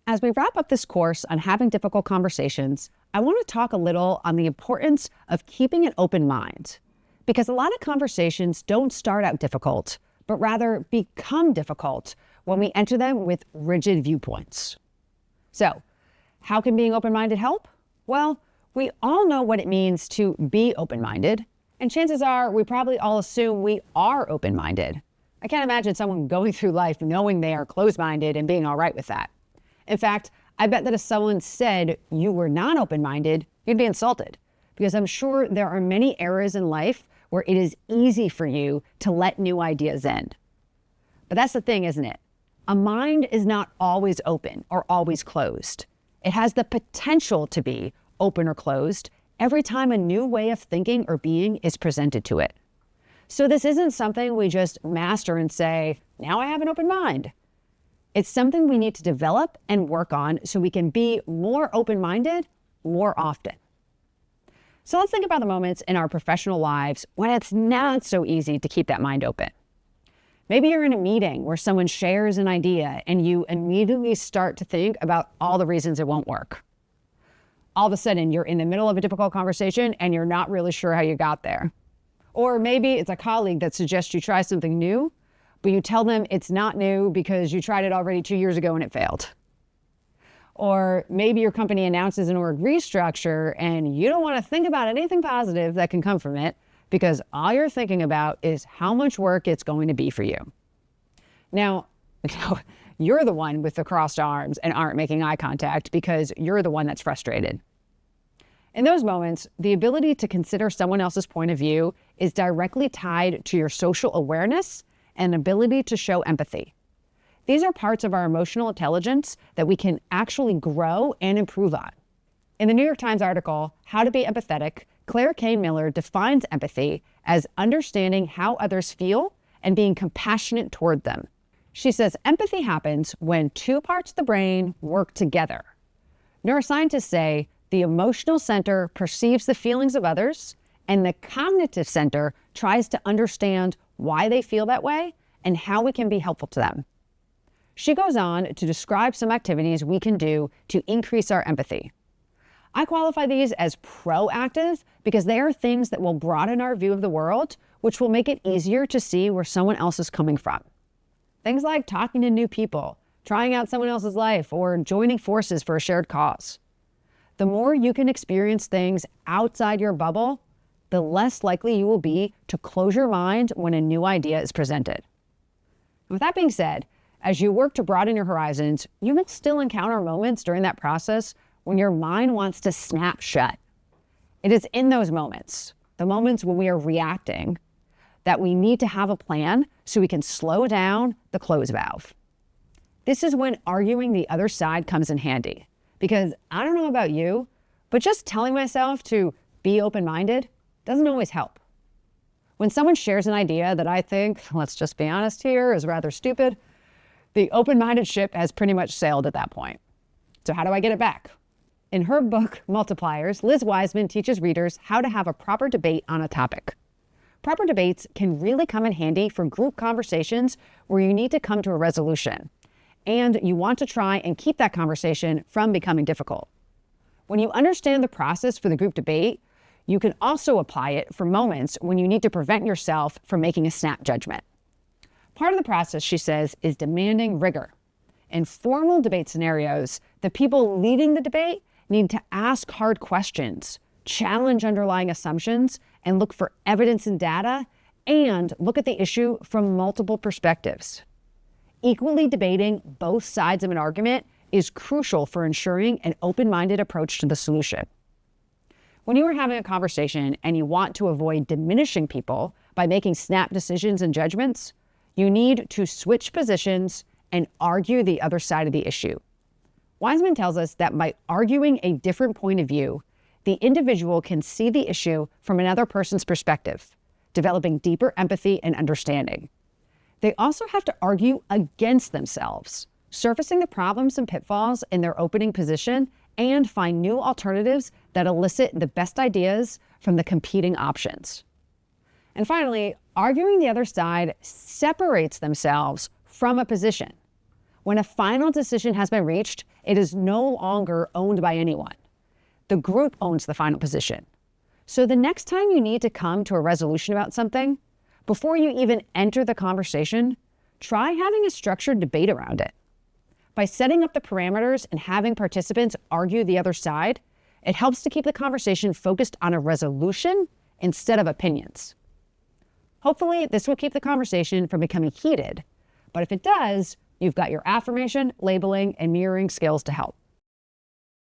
As we wrap up this course on having difficult conversations, I want to talk a little on the importance of keeping an open mind, because a lot of conversations don't start out difficult, but rather become difficult when we enter them with rigid viewpoints. So, how can being open-minded help? Well, we all know what it means to be open-minded, and chances are we probably all assume we are open-minded. I can't imagine someone going through life knowing they are closed-minded and being all right with that. In fact, I bet that if someone said you were not open-minded, you'd be insulted, because I'm sure there are many eras in life where it is easy for you to let new ideas in. But that's the thing, isn't it? A mind is not always open or always closed. It has the potential to be open or closed every time a new way of thinking or being is presented to it. So this isn't something we just master and say, now I have an open mind. It's something we need to develop and work on so we can be more open-minded more often. So let's think about the moments in our professional lives when it's not so easy to keep that mind open. Maybe you're in a meeting where someone shares an idea and you immediately start to think about all the reasons it won't work. All of a sudden, you're in the middle of a difficult conversation and you're not really sure how you got there. Or maybe it's a colleague that suggests you try something new, but you tell them it's not new because you tried it already 2 years ago and it failed. Or maybe your company announces an org restructure and you don't want to think about anything positive that can come from it because all you're thinking about is how much work it's going to be for you. Now, you're the one with the crossed arms and aren't making eye contact because you're the one that's frustrated. In those moments, the ability to consider someone else's point of view is directly tied to your social awareness and ability to show empathy. These are parts of our emotional intelligence that we can actually grow and improve on. In the New York Times article, How to Be Empathetic, Claire K. Miller defines empathy as understanding how others feel and being compassionate toward them. She says empathy happens when two parts of the brain work together. Neuroscientists say the emotional center perceives the feelings of others, and the cognitive center tries to understand why they feel that way and how we can be helpful to them. She goes on to describe some activities we can do to increase our empathy. I qualify these as proactive because they are things that will broaden our view of the world, which will make it easier to see where someone else is coming from. Things like talking to new people, trying out someone else's life, or joining forces for a shared cause. The more you can experience things outside your bubble, the less likely you will be to close your mind when a new idea is presented. With that being said, as you work to broaden your horizons, you will still encounter moments during that process when your mind wants to snap shut. It is in those moments, the moments when we are reacting, that we need to have a plan so we can slow down the close valve. This is when arguing the other side comes in handy, because I don't know about you, but just telling myself to be open-minded doesn't always help. When someone shares an idea that I think, let's just be honest here, is rather stupid, the open-minded ship has pretty much sailed at that point. So how do I get it back? In her book, Multipliers, Liz Wiseman teaches readers how to have a proper debate on a topic. Proper debates can really come in handy for group conversations where you need to come to a resolution, and you want to try and keep that conversation from becoming difficult. When you understand the process for the group debate, you can also apply it for moments when you need to prevent yourself from making a snap judgment. Part of the process, she says, is demanding rigor. In formal debate scenarios, the people leading the debate need to ask hard questions, challenge underlying assumptions, and look for evidence and data, and look at the issue from multiple perspectives. Equally debating both sides of an argument is crucial for ensuring an open-minded approach to the solution. When you are having a conversation and you want to avoid diminishing people by making snap decisions and judgments, you need to switch positions and argue the other side of the issue. Wiseman tells us that by arguing a different point of view, the individual can see the issue from another person's perspective, developing deeper empathy and understanding. They also have to argue against themselves, surfacing the problems and pitfalls in their opening position, and find new alternatives that elicit the best ideas from the competing options. And finally, arguing the other side separates themselves from a position. When a final decision has been reached, it is no longer owned by anyone. The group owns the final position. So the next time you need to come to a resolution about something, before you even enter the conversation, try having a structured debate around it. By setting up the parameters and having participants argue the other side, it helps to keep the conversation focused on a resolution instead of opinions. Hopefully, this will keep the conversation from becoming heated, but if it does, you've got your affirmation, labeling, and mirroring skills to help.